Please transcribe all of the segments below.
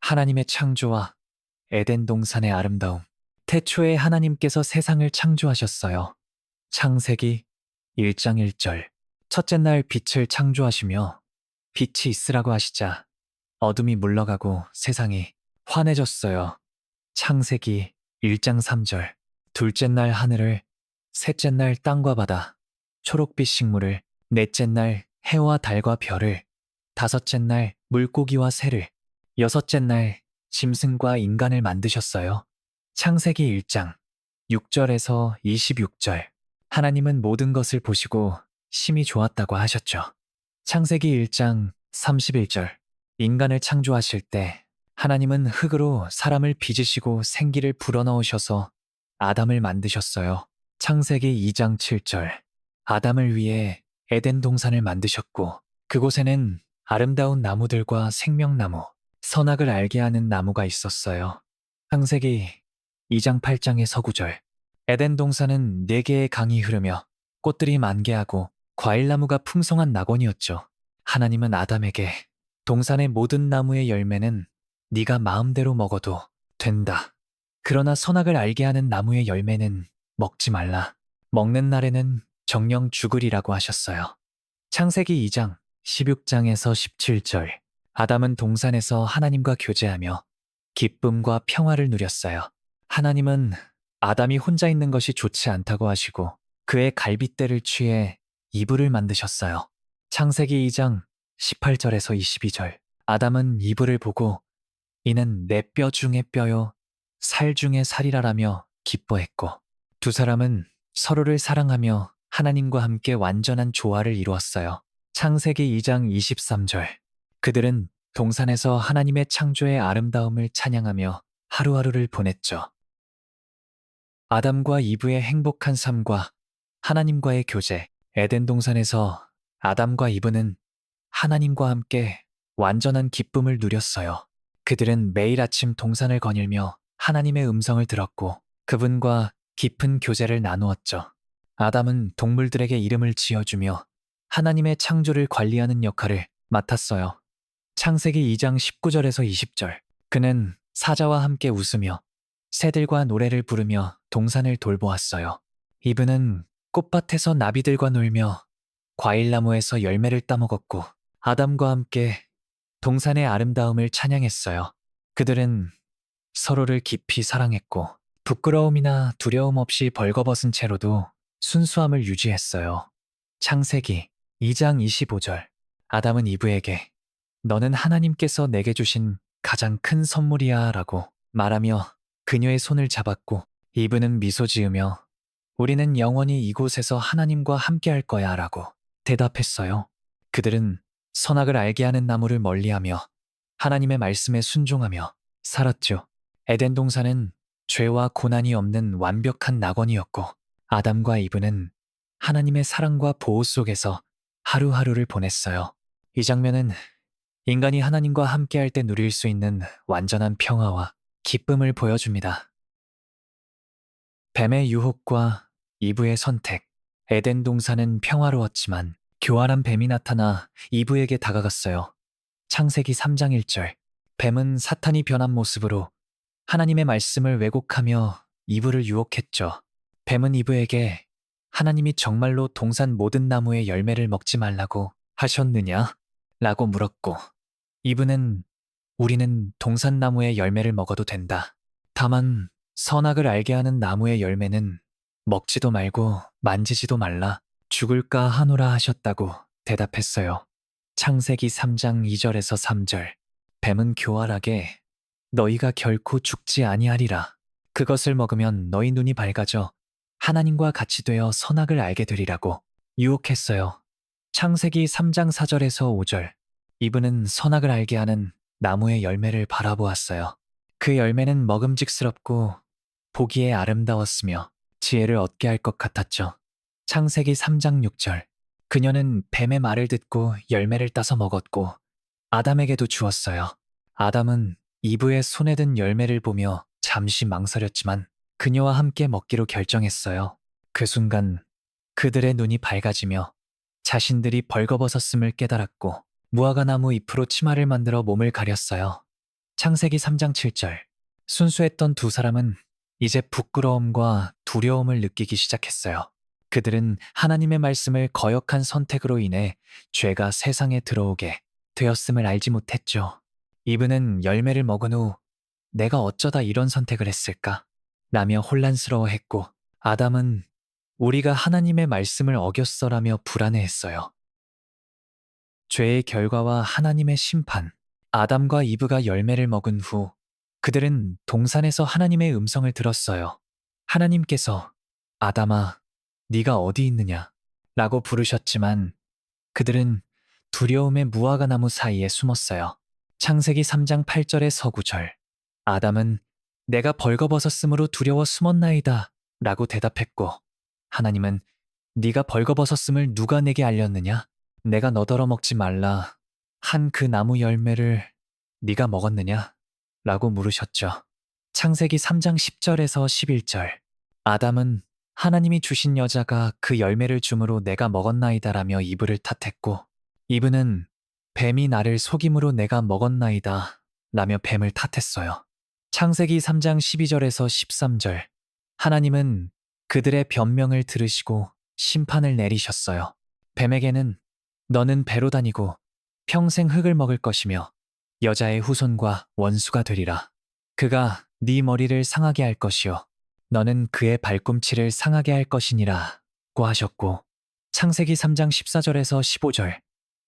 하나님의 창조와 에덴 동산의 아름다움. 태초에 하나님께서 세상을 창조하셨어요. 창세기 1장 1절. 첫째 날 빛을 창조하시며 빛이 있으라고 하시자 어둠이 물러가고 세상이 환해졌어요. 창세기 1장 3절. 둘째 날 하늘을, 셋째 날 땅과 바다, 초록빛 식물을, 넷째 날 해와 달과 별을, 다섯째 날 물고기와 새를, 여섯째 날 짐승과 인간을 만드셨어요. 창세기 1장 6절에서 26절. 하나님은 모든 것을 보시고 심히 좋았다고 하셨죠. 창세기 1장 31절. 인간을 창조하실 때 하나님은 흙으로 사람을 빚으시고 생기를 불어넣으셔서 아담을 만드셨어요. 창세기 2장 7절. 아담을 위해 에덴 동산을 만드셨고 그곳에는 아름다운 나무들과 생명나무, 선악을 알게 하는 나무가 있었어요. 창세기 2장 8장에서 9절. 에덴 동산은 4개의 강이 흐르며 꽃들이 만개하고 과일나무가 풍성한 낙원이었죠. 하나님은 아담에게 동산의 모든 나무의 열매는 네가 마음대로 먹어도 된다. 그러나 선악을 알게 하는 나무의 열매는 먹지 말라. 먹는 날에는 정령 죽으리라고 하셨어요. 창세기 2장 16장에서 17절. 아담은 동산에서 하나님과 교제하며 기쁨과 평화를 누렸어요. 하나님은 아담이 혼자 있는 것이 좋지 않다고 하시고 그의 갈빗대를 취해 이불을 만드셨어요. 창세기 2장 18절에서 22절. 아담은 이불을 보고 이는 내 뼈 중의 뼈요 살 중의 살이라라며 기뻐했고 두 사람은 서로를 사랑하며 하나님과 함께 완전한 조화를 이루었어요. 창세기 2장 23절. 그들은 동산에서 하나님의 창조의 아름다움을 찬양하며 하루하루를 보냈죠. 아담과 이브의 행복한 삶과 하나님과의 교제. 에덴 동산에서 아담과 이브는 하나님과 함께 완전한 기쁨을 누렸어요. 그들은 매일 아침 동산을 거닐며 하나님의 음성을 들었고 그분과 깊은 교제를 나누었죠. 아담은 동물들에게 이름을 지어주며 하나님의 창조를 관리하는 역할을 맡았어요. 창세기 2장 19절에서 20절. 그는 사자와 함께 웃으며 새들과 노래를 부르며 동산을 돌보았어요. 이브는 꽃밭에서 나비들과 놀며 과일나무에서 열매를 따먹었고 아담과 함께 동산의 아름다움을 찬양했어요. 그들은 서로를 깊이 사랑했고 부끄러움이나 두려움 없이 벌거벗은 채로도 순수함을 유지했어요. 창세기 2장 25절. 아담은 이브에게 너는 하나님께서 내게 주신 가장 큰 선물이야 라고 말하며 그녀의 손을 잡았고 이브는 미소 지으며 우리는 영원히 이곳에서 하나님과 함께할 거야 라고 대답했어요. 그들은 선악을 알게 하는 나무를 멀리하며 하나님의 말씀에 순종하며 살았죠. 에덴 동산은 죄와 고난이 없는 완벽한 낙원이었고 아담과 이브는 하나님의 사랑과 보호 속에서 하루하루를 보냈어요. 이 장면은 인간이 하나님과 함께할 때 누릴 수 있는 완전한 평화와 기쁨을 보여줍니다. 뱀의 유혹과 이브의 선택. 에덴 동산은 평화로웠지만 교활한 뱀이 나타나 이브에게 다가갔어요. 창세기 3장 1절. 뱀은 사탄이 변한 모습으로 하나님의 말씀을 왜곡하며 이브를 유혹했죠. 뱀은 이브에게 하나님이 정말로 동산 모든 나무의 열매를 먹지 말라고 하셨느냐? 라고 물었고 이브는 우리는 동산 나무의 열매를 먹어도 된다. 다만 선악을 알게 하는 나무의 열매는 먹지도 말고 만지지도 말라. 죽을까 하노라 하셨다고 대답했어요. 창세기 3장 2절에서 3절. 뱀은 교활하게 너희가 결코 죽지 아니하리라. 그것을 먹으면 너희 눈이 밝아져 하나님과 같이 되어 선악을 알게 되리라고 유혹했어요. 창세기 3장 4절에서 5절. 이브는 선악을 알게 하는 나무의 열매를 바라보았어요. 그 열매는 먹음직스럽고 보기에 아름다웠으며 지혜를 얻게 할 것 같았죠. 창세기 3장 6절. 그녀는 뱀의 말을 듣고 열매를 따서 먹었고 아담에게도 주었어요. 아담은 이브의 손에 든 열매를 보며 잠시 망설였지만 그녀와 함께 먹기로 결정했어요. 그 순간 그들의 눈이 밝아지며 자신들이 벌거벗었음을 깨달았고 무화과나무 잎으로 치마를 만들어 몸을 가렸어요. 창세기 3장 7절. 순수했던 두 사람은 이제 부끄러움과 두려움을 느끼기 시작했어요. 그들은 하나님의 말씀을 거역한 선택으로 인해 죄가 세상에 들어오게 되었음을 알지 못했죠. 이브는 열매를 먹은 후 내가 어쩌다 이런 선택을 했을까? 라며 혼란스러워했고, 아담은 우리가 하나님의 말씀을 어겼어라며 불안해했어요. 죄의 결과와 하나님의 심판. 아담과 이브가 열매를 먹은 후 그들은 동산에서 하나님의 음성을 들었어요. 하나님께서 아담아, 네가 어디 있느냐? 라고 부르셨지만 그들은 두려움의 무화과 나무 사이에 숨었어요. 창세기 3장 8절의 서구절. 아담은 내가 벌거벗었으므로 두려워 숨었나이다 라고 대답했고, 하나님은 네가 벌거벗었음을 누가 내게 알렸느냐? 내가 너더러 먹지 말라 한 그 나무 열매를 네가 먹었느냐? 라고 물으셨죠. 창세기 3장 10절에서 11절. 아담은 하나님이 주신 여자가 그 열매를 주므로 내가 먹었나이다 라며 이브를 탓했고, 이브는 뱀이 나를 속임으로 내가 먹었나이다 라며 뱀을 탓했어요. 창세기 3장 12절에서 13절. 하나님은 그들의 변명을 들으시고 심판을 내리셨어요. 뱀에게는 너는 배로 다니고 평생 흙을 먹을 것이며 여자의 후손과 원수가 되리라. 그가 네 머리를 상하게 할 것이요 너는 그의 발꿈치를 상하게 할 것이니라고 하셨고, 창세기 3장 14절에서 15절.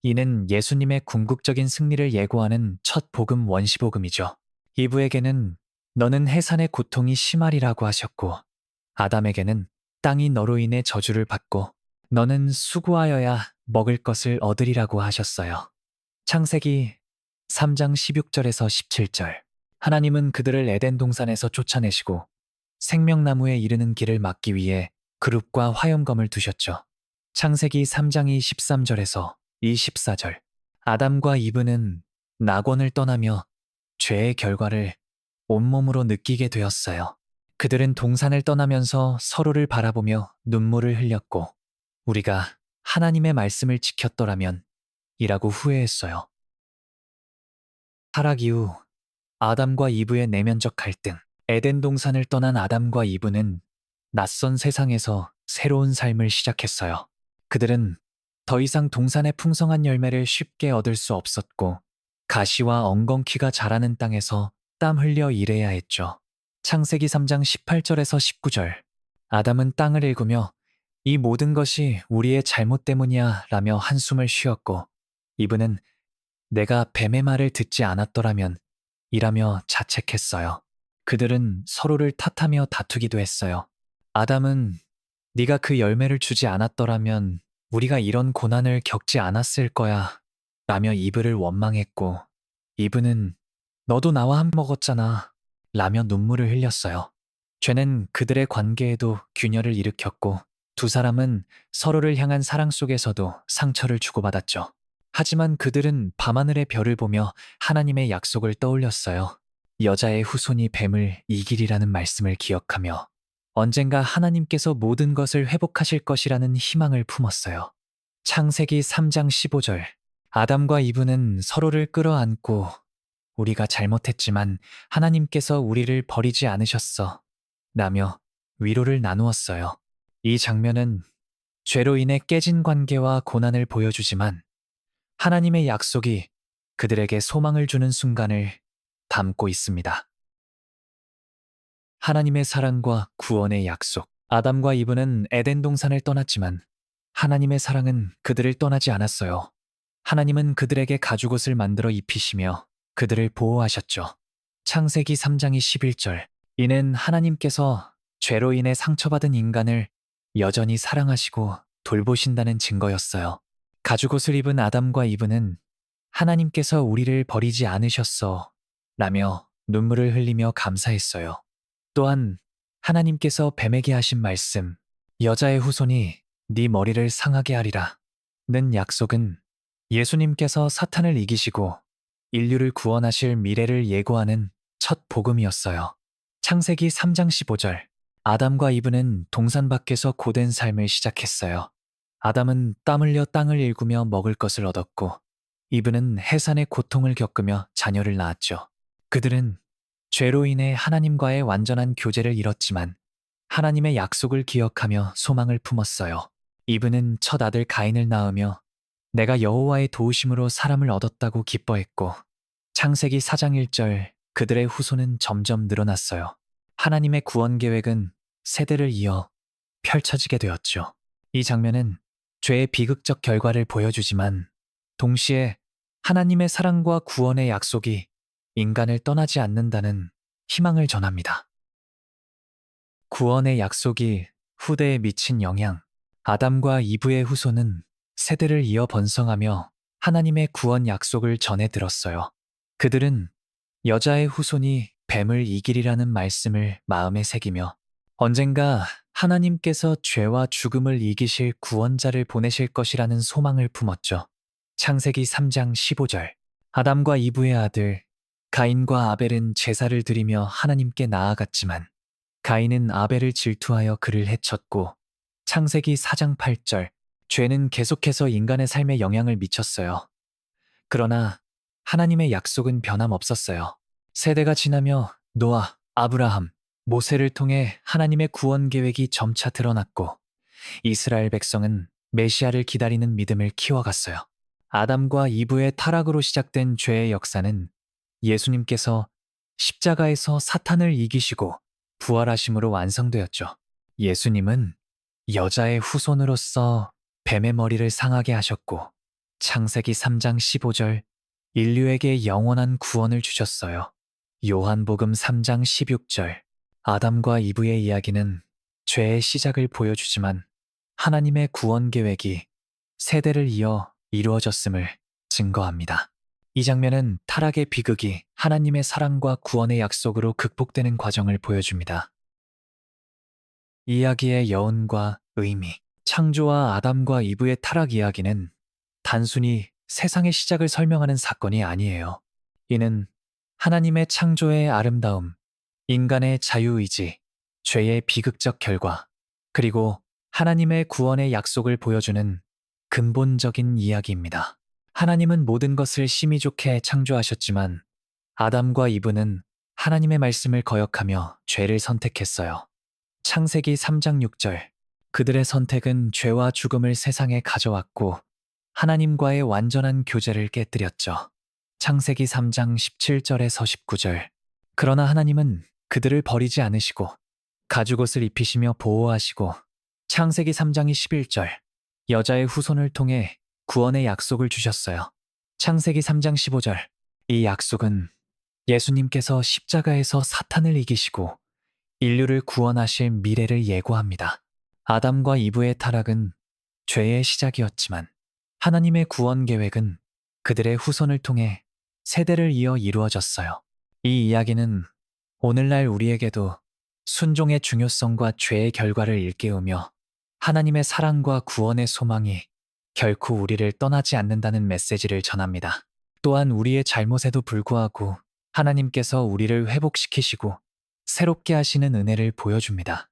이는 예수님의 궁극적인 승리를 예고하는 첫 복음 원시복음이죠. 이브에게는 너는 해산의 고통이 심하리라고 하셨고, 아담에게는 땅이 너로 인해 저주를 받고 너는 수고하여야 먹을 것을 얻으리라고 하셨어요. 창세기 3장 16절에서 17절. 하나님은 그들을 에덴 동산에서 쫓아내시고 생명나무에 이르는 길을 막기 위해 그룹과 화염검을 두셨죠. 창세기 3장 23절에서 24절. 아담과 이브는 낙원을 떠나며 죄의 결과를 온몸으로 느끼게 되었어요. 그들은 동산을 떠나면서 서로를 바라보며 눈물을 흘렸고, 우리가 하나님의 말씀을 지켰더라면 이라고 후회했어요. 타락 이후 아담과 이브의 내면적 갈등. 에덴 동산을 떠난 아담과 이브는 낯선 세상에서 새로운 삶을 시작했어요. 그들은 더 이상 동산의 풍성한 열매를 쉽게 얻을 수 없었고, 가시와 엉겅퀴가 자라는 땅에서 땀 흘려 일해야 했죠. 창세기 3장 18절에서 19절. 아담은 땅을 일구며 이 모든 것이 우리의 잘못 때문이야 라며 한숨을 쉬었고, 이브는 내가 뱀의 말을 듣지 않았더라면 이라며 자책했어요. 그들은 서로를 탓하며 다투기도 했어요. 아담은 네가 그 열매를 주지 않았더라면 우리가 이런 고난을 겪지 않았을 거야 라며 이브를 원망했고, 이브는 너도 나와 함 먹었잖아 라며 눈물을 흘렸어요. 죄는 그들의 관계에도 균열을 일으켰고, 두 사람은 서로를 향한 사랑 속에서도 상처를 주고받았죠. 하지만 그들은 밤하늘의 별을 보며 하나님의 약속을 떠올렸어요. 여자의 후손이 뱀을 이기리라는 말씀을 기억하며 언젠가 하나님께서 모든 것을 회복하실 것이라는 희망을 품었어요. 창세기 3장 15절. 아담과 이브는 서로를 끌어안고 우리가 잘못했지만 하나님께서 우리를 버리지 않으셨어 라며 위로를 나누었어요. 이 장면은 죄로 인해 깨진 관계와 고난을 보여주지만 하나님의 약속이 그들에게 소망을 주는 순간을 담고 있습니다. 하나님의 사랑과 구원의 약속. 아담과 이브는 에덴 동산을 떠났지만 하나님의 사랑은 그들을 떠나지 않았어요. 하나님은 그들에게 가죽옷을 만들어 입히시며 그들을 보호하셨죠. 창세기 3장 21절. 이는 하나님께서 죄로 인해 상처받은 인간을 여전히 사랑하시고 돌보신다는 증거였어요. 가죽옷을 입은 아담과 이브는 하나님께서 우리를 버리지 않으셨어 라며 눈물을 흘리며 감사했어요. 또한 하나님께서 뱀에게 하신 말씀, 여자의 후손이 네 머리를 상하게 하리라 는 약속은 예수님께서 사탄을 이기시고 인류를 구원하실 미래를 예고하는 첫 복음이었어요. 창세기 3장 15절. 아담과 이브는 동산 밖에서 고된 삶을 시작했어요. 아담은 땀 흘려 땅을 일구며 먹을 것을 얻었고, 이브는 해산의 고통을 겪으며 자녀를 낳았죠. 그들은 죄로 인해 하나님과의 완전한 교제를 잃었지만 하나님의 약속을 기억하며 소망을 품었어요. 이브는 첫 아들 가인을 낳으며 내가 여호와의 도우심으로 사람을 얻었다고 기뻐했고 창세기 4장 1절 그들의 후손은 점점 늘어났어요. 하나님의 구원 계획은 세대를 이어 펼쳐지게 되었죠. 이 장면은 죄의 비극적 결과를 보여주지만 동시에 하나님의 사랑과 구원의 약속이 인간을 떠나지 않는다는 희망을 전합니다. 구원의 약속이 후대에 미친 영향. 아담과 이브의 후손은 세대를 이어 번성하며 하나님의 구원 약속을 전해 들었어요. 그들은 여자의 후손이 뱀을 이기리라는 말씀을 마음에 새기며 언젠가 하나님께서 죄와 죽음을 이기실 구원자를 보내실 것이라는 소망을 품었죠. 창세기 3장 15절. 아담과 이브의 아들 가인과 아벨은 제사를 드리며 하나님께 나아갔지만 가인은 아벨을 질투하여 그를 해쳤고 창세기 4장 8절. 죄는 계속해서 인간의 삶에 영향을 미쳤어요. 그러나 하나님의 약속은 변함없었어요. 세대가 지나며 노아, 아브라함, 모세를 통해 하나님의 구원 계획이 점차 드러났고 이스라엘 백성은 메시아를 기다리는 믿음을 키워갔어요. 아담과 이브의 타락으로 시작된 죄의 역사는 예수님께서 십자가에서 사탄을 이기시고 부활하심으로 완성되었죠. 예수님은 여자의 후손으로서 뱀의 머리를 상하게 하셨고 창세기 3장 15절 인류에게 영원한 구원을 주셨어요. 요한복음 3장 16절 아담과 이브의 이야기는 죄의 시작을 보여주지만 하나님의 구원 계획이 세대를 이어 이루어졌음을 증거합니다. 이 장면은 타락의 비극이 하나님의 사랑과 구원의 약속으로 극복되는 과정을 보여줍니다. 이야기의 여운과 의미. 창조와 아담과 이브의 타락 이야기는 단순히 세상의 시작을 설명하는 사건이 아니에요. 이는 하나님의 창조의 아름다움, 인간의 자유의지, 죄의 비극적 결과, 그리고 하나님의 구원의 약속을 보여주는 근본적인 이야기입니다. 하나님은 모든 것을 심히 좋게 창조하셨지만 아담과 이브는 하나님의 말씀을 거역하며 죄를 선택했어요. 창세기 3장 6절. 그들의 선택은 죄와 죽음을 세상에 가져왔고 하나님과의 완전한 교제를 깨뜨렸죠. 창세기 3장 17절에서 19절. 그러나 하나님은 그들을 버리지 않으시고 가죽옷을 입히시며 보호하시고 창세기 3장 21절. 여자의 후손을 통해 구원의 약속을 주셨어요. 창세기 3장 15절. 이 약속은 예수님께서 십자가에서 사탄을 이기시고 인류를 구원하실 미래를 예고합니다. 아담과 이브의 타락은 죄의 시작이었지만 하나님의 구원 계획은 그들의 후손을 통해 세대를 이어 이루어졌어요. 이 이야기는 오늘날 우리에게도 순종의 중요성과 죄의 결과를 일깨우며 하나님의 사랑과 구원의 소망이 결코 우리를 떠나지 않는다는 메시지를 전합니다. 또한 우리의 잘못에도 불구하고 하나님께서 우리를 회복시키시고 새롭게 하시는 은혜를 보여줍니다.